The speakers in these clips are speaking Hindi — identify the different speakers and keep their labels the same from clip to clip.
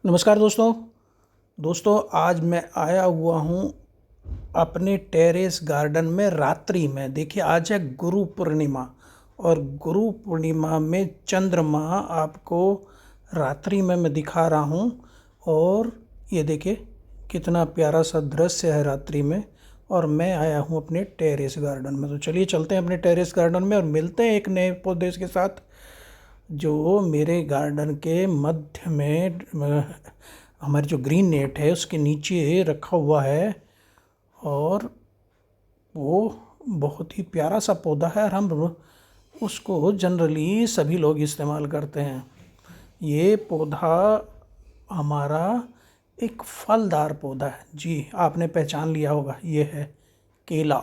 Speaker 1: नमस्कार दोस्तों आज मैं आया हुआ हूँ अपने टेरेस गार्डन में रात्रि में। देखिए आज है गुरु पूर्णिमा और गुरु पूर्णिमा में चंद्रमा आपको रात्रि में मैं दिखा रहा हूँ। और ये देखिए कितना प्यारा सा दृश्य है रात्रि में। और मैं आया हूँ अपने टेरेस गार्डन में, तो चलिए चलते हैं अपने टेरेस गार्डन में और मिलते हैं एक नए पौधे के साथ जो मेरे गार्डन के मध्य में हमारी जो ग्रीन नेट है उसके नीचे रखा हुआ है। और वो बहुत ही प्यारा सा पौधा है और हम उसको जनरली सभी लोग इस्तेमाल करते हैं। ये पौधा हमारा एक फलदार पौधा है। जी आपने पहचान लिया होगा, ये है केला।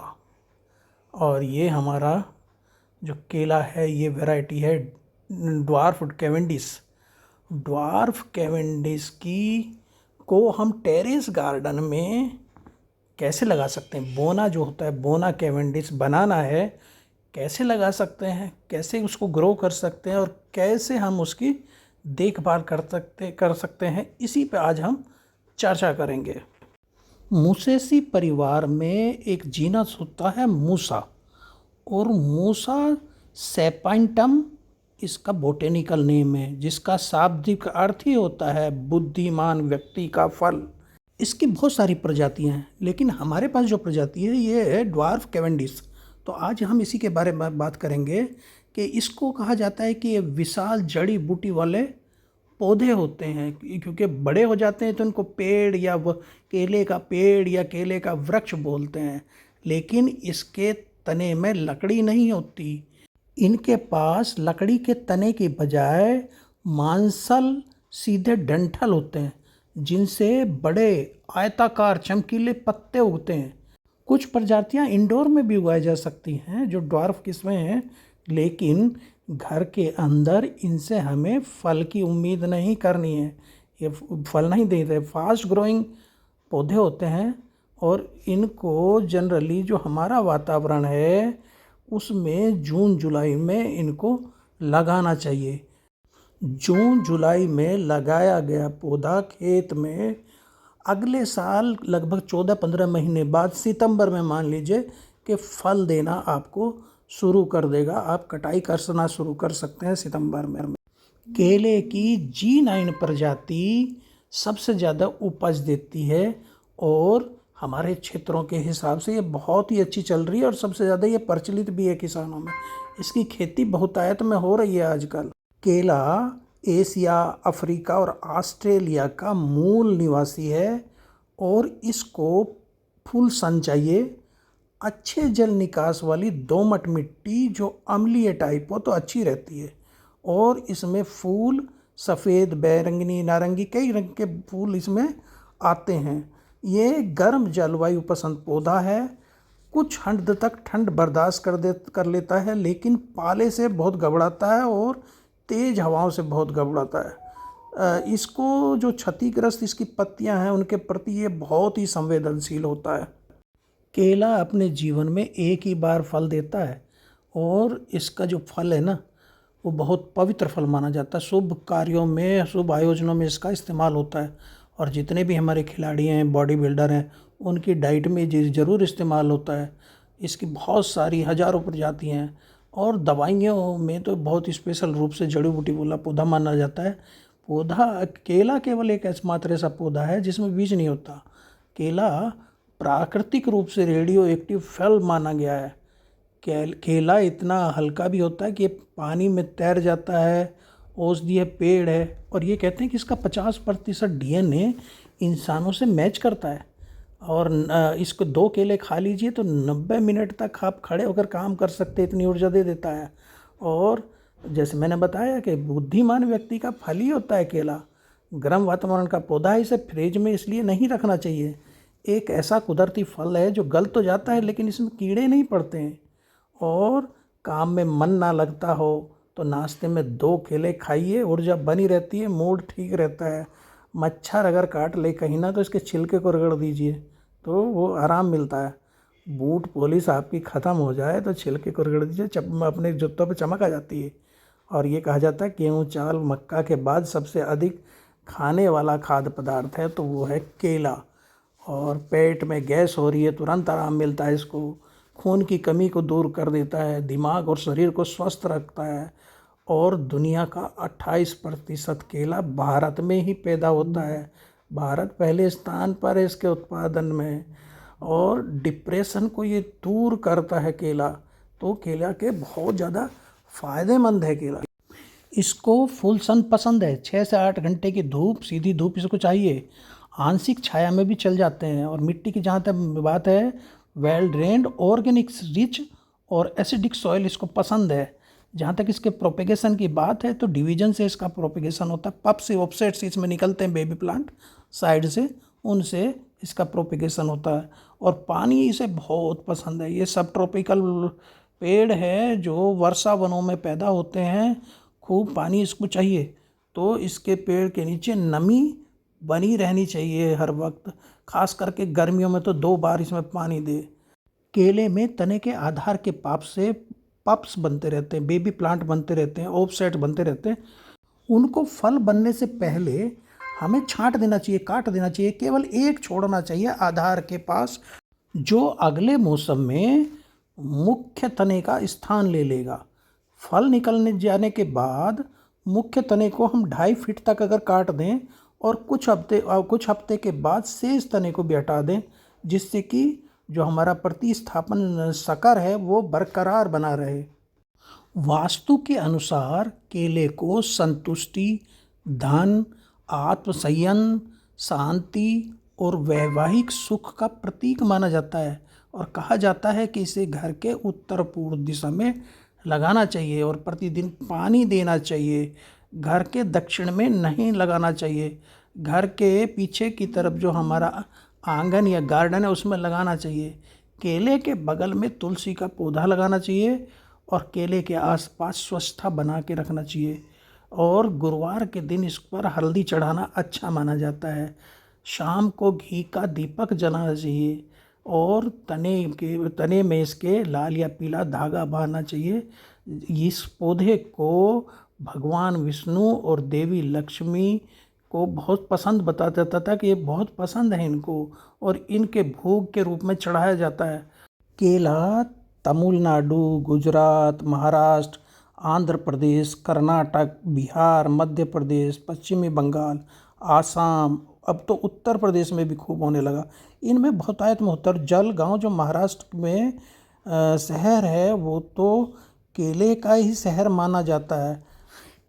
Speaker 1: और ये हमारा जो केला है ये वैरायटी है ड्वार्फ कैवेंडिश। ड्वार्फ कैवेंडिश की को हम टेरेस गार्डन में कैसे लगा सकते हैं। बोना जो होता है, बोना कैवेंडिश बनाना है, कैसे लगा सकते हैं, कैसे उसको ग्रो कर सकते हैं और कैसे हम उसकी देखभाल कर सकते हैं, इसी पे आज हम चर्चा करेंगे। मूसेसी परिवार में एक जीनस होता है मूसा, और मूसा सेपाइंटम इसका बोटेनिकल नेम है, जिसका शाब्दिक अर्थ ही होता है बुद्धिमान व्यक्ति का फल। इसकी बहुत सारी प्रजातियां हैं, लेकिन हमारे पास जो प्रजाति है ये है ड्वार्फ कैवेंडिश। तो आज हम इसी के बारे में बात करेंगे कि इसको कहा जाता है कि ये विशाल जड़ी बूटी वाले पौधे होते हैं, क्योंकि बड़े हो जाते हैं तो इनको पेड़ या केले का पेड़ या केले का वृक्ष बोलते हैं। लेकिन इसके तने में लकड़ी नहीं होती। इनके पास लकड़ी के तने की बजाय मांसल सीधे डंठल होते हैं, जिनसे बड़े आयताकार चमकीले पत्ते उगते हैं। कुछ प्रजातियां इंडोर में भी उगाई जा सकती हैं जो ड्वार्फ किस्में हैं, लेकिन घर के अंदर इनसे हमें फल की उम्मीद नहीं करनी है। ये फल नहीं देते, फास्ट ग्रोइंग पौधे होते हैं। और इनको जनरली जो हमारा वातावरण है उसमें जून जुलाई में इनको लगाना चाहिए। जून जुलाई में लगाया गया पौधा खेत में अगले साल लगभग 14-15 महीने बाद सितंबर में मान लीजिए कि फल देना आपको शुरू कर देगा। आप कटाई करना शुरू कर सकते हैं सितंबर में। केले की G9 प्रजाति सबसे ज़्यादा उपज देती है और हमारे क्षेत्रों के हिसाब से ये बहुत ही अच्छी चल रही है और सबसे ज़्यादा ये प्रचलित भी है किसानों में। इसकी खेती बहुतायत में हो रही है आजकल। केला एशिया, अफ्रीका और ऑस्ट्रेलिया का मूल निवासी है और इसको फूल सन चाहिए। अच्छे जल निकास वाली दोमट मिट्टी जो अम्लीय टाइप हो तो अच्छी रहती है। और इसमें फूल सफ़ेद, बैगनी, नारंगी कई रंग के फूल इसमें आते हैं। ये गर्म जलवायु पसंद पौधा है। कुछ हद तक ठंड बर्दाश्त कर लेता है, लेकिन पाले से बहुत घबराता है और तेज़ हवाओं से बहुत घबराता है। इसको जो क्षतिग्रस्त इसकी पत्तियां हैं उनके प्रति ये बहुत ही संवेदनशील होता है। केला अपने जीवन में एक ही बार फल देता है और इसका जो फल है ना वो बहुत पवित्र फल माना जाता है। शुभ कार्यों में, शुभ आयोजनों में इसका इस्तेमाल होता है। और जितने भी हमारे खिलाड़ी हैं, बॉडी बिल्डर हैं, उनकी डाइट में ज़रूर इस्तेमाल होता है। इसकी बहुत सारी हज़ारों प्रजातियाँ हैं और दवाइयों में तो बहुत स्पेशल रूप से जड़ी बूटी वाला पौधा माना जाता है। केला केवल एक एकमात्र ऐसा पौधा है जिसमें बीज नहीं होता। केला प्राकृतिक रूप से रेडियो एक्टिव फल माना गया है। केला इतना हल्का भी होता है कि पानी में तैर जाता है, औषधीय पेड़ है। और ये कहते हैं कि इसका 50% DNA इंसानों से मैच करता है। और इसको 2 केले खा लीजिए तो 90 मिनट तक आप खड़े होकर काम कर सकते, इतनी ऊर्जा दे देता है। और जैसे मैंने बताया कि बुद्धिमान व्यक्ति का फल ही होता है केला। गर्म वातावरण का पौधा है, इसे फ्रिज में इसलिए नहीं रखना चाहिए। एक ऐसा कुदरती फल है जो गल तो जाता है लेकिन इसमें कीड़े नहीं पड़ते हैं। और काम में मन ना लगता हो तो नाश्ते में 2 केले खाइए, ऊर्जा बनी रहती है, मूड ठीक रहता है। मच्छर अगर काट ले कहीं ना तो इसके छिलके को रगड़ दीजिए तो वो आराम मिलता है। बूट पॉलिश आपकी ख़त्म हो जाए तो छिलके को रगड़ दीजिए, अपने जूतों पे चमक आ जाती है। और ये कहा जाता है गेहूँ, चावल, मक्का के बाद सबसे अधिक खाने वाला खाद्य पदार्थ है तो वो है केला। और पेट में गैस हो रही है, तुरंत आराम मिलता है इसको। खून की कमी को दूर कर देता है, दिमाग और शरीर को स्वस्थ रखता है। और दुनिया का 28% केला भारत में ही पैदा होता है। भारत पहले स्थान पर है इसके उत्पादन में। और डिप्रेशन को ये दूर करता है केला। तो केला के बहुत ज़्यादा फायदेमंद है केला। इसको फुल सन पसंद है, 6 से 8 घंटे की धूप, सीधी धूप इसको चाहिए। आंशिक छाया में भी चल जाते हैं। और मिट्टी की जहाँ तक बात है, वेल ड्रेन्ड ऑर्गेनिक रिच और एसिडिक सॉइल इसको पसंद है। जहाँ तक इसके प्रोपेगेशन की बात है तो डिवीजन से इसका प्रोपेगेशन होता है। पप से ऑफसेट से इसमें निकलते हैं बेबी प्लांट साइड से, उनसे इसका प्रोपेगेशन होता है। और पानी इसे बहुत पसंद है। ये सब ट्रॉपिकल पेड़ है जो वर्षा वनों में पैदा होते हैं। खूब पानी इसको चाहिए, तो इसके पेड़ के नीचे नमी बनी रहनी चाहिए हर वक्त। खास करके गर्मियों में तो 2 बार इसमें पानी दे। केले में तने के आधार के पाप से पप्स बनते रहते हैं, बेबी प्लांट बनते रहते हैं, ऑफसेट बनते रहते हैं। उनको फल बनने से पहले हमें छांट देना चाहिए, काट देना चाहिए। केवल एक छोड़ना चाहिए आधार के पास, जो अगले मौसम में मुख्य तने का स्थान ले लेगा। फल निकलने जाने के बाद मुख्य तने को हम 2.5 फीट तक अगर काट दें और कुछ हफ्ते के बाद शेष तने को भी हटा दें, जिससे कि जो हमारा प्रतिस्थापन शकर है वो बरकरार बना रहे। वास्तु के अनुसार केले को संतुष्टि, धन, आत्मसंयम, शांति और वैवाहिक सुख का प्रतीक माना जाता है। और कहा जाता है कि इसे घर के उत्तर पूर्व दिशा में लगाना चाहिए और प्रतिदिन पानी देना चाहिए। घर के दक्षिण में नहीं लगाना चाहिए। घर के पीछे की तरफ जो हमारा आंगन या गार्डन है उसमें लगाना चाहिए। केले के बगल में तुलसी का पौधा लगाना चाहिए और केले के आसपास स्वच्छता बना के रखना चाहिए। और गुरुवार के दिन इस पर हल्दी चढ़ाना अच्छा माना जाता है। शाम को घी का दीपक जलाना चाहिए और तने में इसके लाल या पीला धागा बांधना चाहिए। इस पौधे को भगवान विष्णु और देवी लक्ष्मी को बहुत पसंद बताया जाता था कि ये बहुत पसंद है इनको, और इनके भोग के रूप में चढ़ाया जाता है। केला तमिलनाडु, गुजरात, महाराष्ट्र, आंध्र प्रदेश, कर्नाटक, बिहार, मध्य प्रदेश, पश्चिमी बंगाल, आसाम, अब तो उत्तर प्रदेश में भी खूब होने लगा। इनमें बहुतायत में होता है। जलगांव जो महाराष्ट्र में शहर है वो तो केले का ही शहर माना जाता है।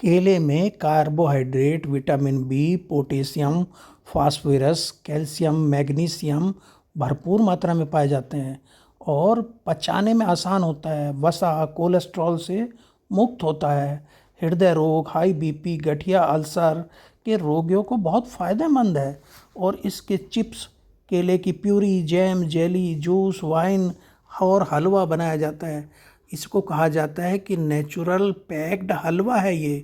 Speaker 1: केले में carbohydrate, vitamin B, potassium, phosphorus, calcium, magnesium भरपूर मात्रा में पाए जाते हैं और पचाने में आसान होता है। वसा कोलेस्ट्रॉल से मुक्त होता है। हृदय रोग, हाई बीपी, गठिया, अल्सर के रोगियों को बहुत फ़ायदेमंद है। और इसके चिप्स, केले की puree, jam, jelly, juice, wine और हलवा बनाया जाता है। इसको कहा जाता है कि नेचुरल पैक्ड हलवा है ये।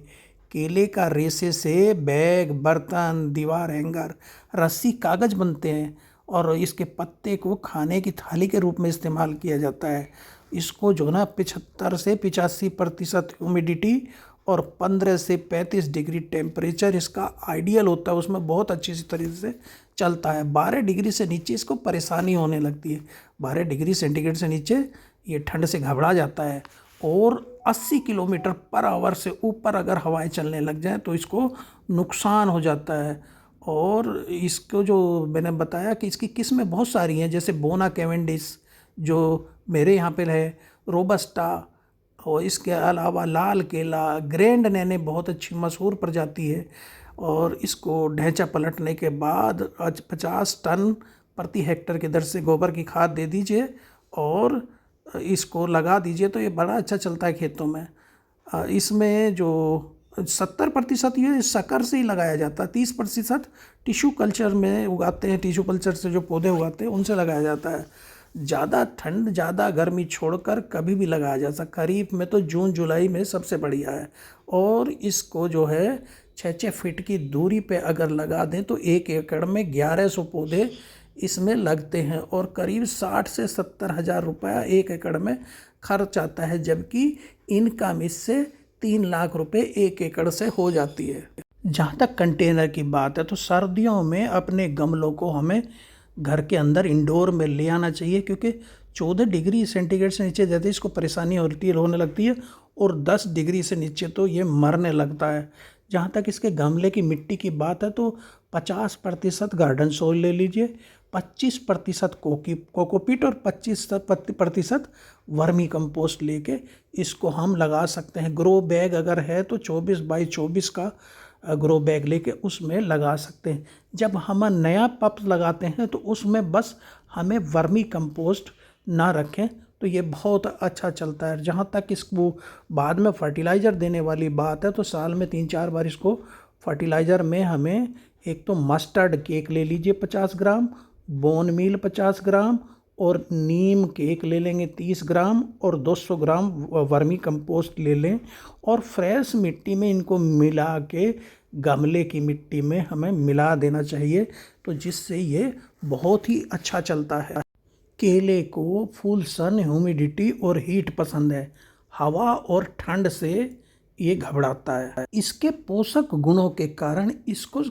Speaker 1: केले का रेशे से बैग, बर्तन, दीवार हैंगर, रस्सी, कागज़ बनते हैं और इसके पत्ते को खाने की थाली के रूप में इस्तेमाल किया जाता है। इसको जो ना 75 से 85% ह्यूमिडिटी और 15 से 35 डिग्री टेम्परेचर इसका आइडियल होता है, उसमें बहुत अच्छी सी तरीके से चलता है। 12 डिग्री से नीचे इसको परेशानी होने लगती है। 12 डिग्री सेंटीग्रेड से नीचे ये ठंड से घबरा जाता है। और 80 किलोमीटर पर आवर से ऊपर अगर हवाएं चलने लग जाएं तो इसको नुकसान हो जाता है। और इसको जो मैंने बताया कि इसकी किस्में बहुत सारी हैं, जैसे बोना कैवेंडिश जो मेरे यहाँ पे है, रोबस्टा, और इसके अलावा लाल केला, ग्रैंड नैने बहुत अच्छी मशहूर प्रजाति है। और इसको ढैंचा पलटने के बाद 50 टन प्रति हेक्टर की दर से गोबर की खाद दे दीजिए और इसको लगा दीजिए तो ये बड़ा अच्छा चलता है खेतों में। इसमें जो 70% ये शक्कर से ही लगाया जाता है, 30% टिश्यू कल्चर में उगाते हैं। टिश्यू कल्चर से जो पौधे उगाते हैं उनसे लगाया जाता है। ज़्यादा ठंड, ज़्यादा गर्मी छोड़कर कभी भी लगाया जा सकता। खरीफ में तो जून जुलाई में सबसे बढ़िया है। और इसको जो है 6-6 फीट की दूरी पे अगर लगा दें तो 1 एकड़ में 1100 पौधे इसमें लगते हैं और करीब 60 से 70 हज़ार रुपया 1 एकड़ में खर्च आता है, जबकि इनकम इससे 3 लाख रुपए 1 एकड़ से हो जाती है। जहाँ तक कंटेनर की बात है तो सर्दियों में अपने गमलों को हमें घर के अंदर इंडोर में ले आना चाहिए, क्योंकि 14 डिग्री सेंटीग्रेड से नीचे जाते ही इसको परेशानी होने लगती है और 10 डिग्री से नीचे तो ये मरने लगता है। जहाँ तक इसके गमले की मिट्टी की बात है तो 50% गार्डन सॉइल ले लीजिए, 25% कोकोपीट और 25% वर्मी कंपोस्ट लेके इसको हम लगा सकते हैं। ग्रो बैग अगर है तो 24x24 का ग्रो बैग लेके उसमें लगा सकते हैं। जब हम नया पप लगाते हैं तो उसमें बस हमें वर्मी कंपोस्ट ना रखें तो ये बहुत अच्छा चलता है। जहाँ तक इसको बाद में फर्टिलाइज़र देने वाली बात है तो साल में 3-4 बार इसको फर्टिलाइज़र में हमें एक तो मस्टर्ड केक ले लीजिए 50 ग्राम, बोन मील 50 ग्राम और नीम केक ले लेंगे 30 ग्राम और 200 ग्राम वर्मी कंपोस्ट ले लें और फ्रेश मिट्टी में इनको मिला के गमले की मिट्टी में हमें मिला देना चाहिए, तो जिससे ये बहुत ही अच्छा चलता है। केले को फुल सन, ह्यूमिडिटी और हीट पसंद है। हवा और ठंड से ये घबराता है। इसके पोषक गुणों के कारण इसको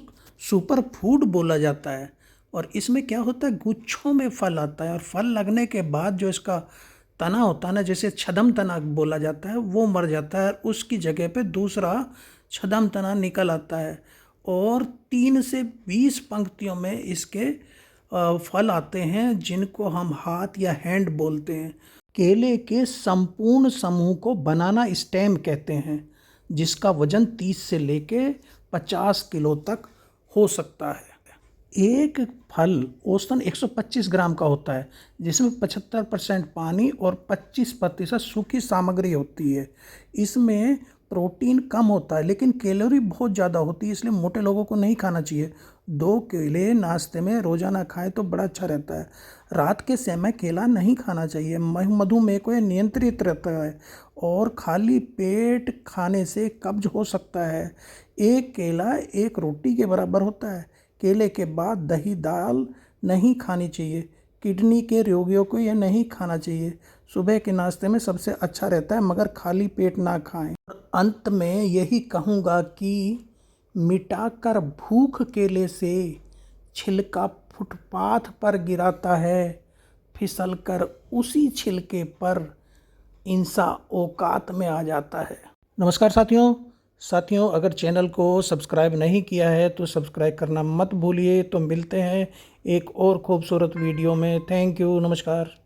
Speaker 1: सुपर फूड बोला जाता है। और इसमें क्या होता है, गुच्छों में फल आता है और फल लगने के बाद जो इसका तना होता है ना, जैसे छदम तना बोला जाता है, वो मर जाता है। उसकी जगह पे दूसरा छदम तना निकल आता है और 3 से 20 पंक्तियों में इसके फल आते हैं, जिनको हम हाथ या हैंड बोलते हैं। केले के संपूर्ण समूह को बनाना स्टेम कहते हैं, जिसका वजन 30 से लेके 50 किलो तक हो सकता है। एक फल औसतन 125 ग्राम का होता है, जिसमें 75% पानी और 25% सूखी सामग्री होती है। इसमें प्रोटीन कम होता है लेकिन कैलोरी बहुत ज़्यादा होती है, इसलिए मोटे लोगों को नहीं खाना चाहिए। 2 केले नाश्ते में रोज़ाना खाएं तो बड़ा अच्छा रहता है। रात के समय केला नहीं खाना चाहिए, मधुमेह को नियंत्रित रहता है और खाली पेट खाने से कब्ज हो सकता है। एक केला एक रोटी के बराबर होता है। केले के बाद दही दाल नहीं खानी चाहिए। किडनी के रोगियों को यह नहीं खाना चाहिए। सुबह के नाश्ते में सबसे अच्छा रहता है, मगर खाली पेट ना खाएं। अंत में यही कहूँगा कि मिटाकर भूख केले से छिलका फुटपाथ पर गिराता है, फिसलकर उसी छिलके पर इंसान औकात में आ जाता है। नमस्कार साथियों, अगर चैनल को सब्सक्राइब नहीं किया है तो सब्सक्राइब करना मत भूलिए। तो मिलते हैं एक और खूबसूरत वीडियो में। थैंक यू, नमस्कार।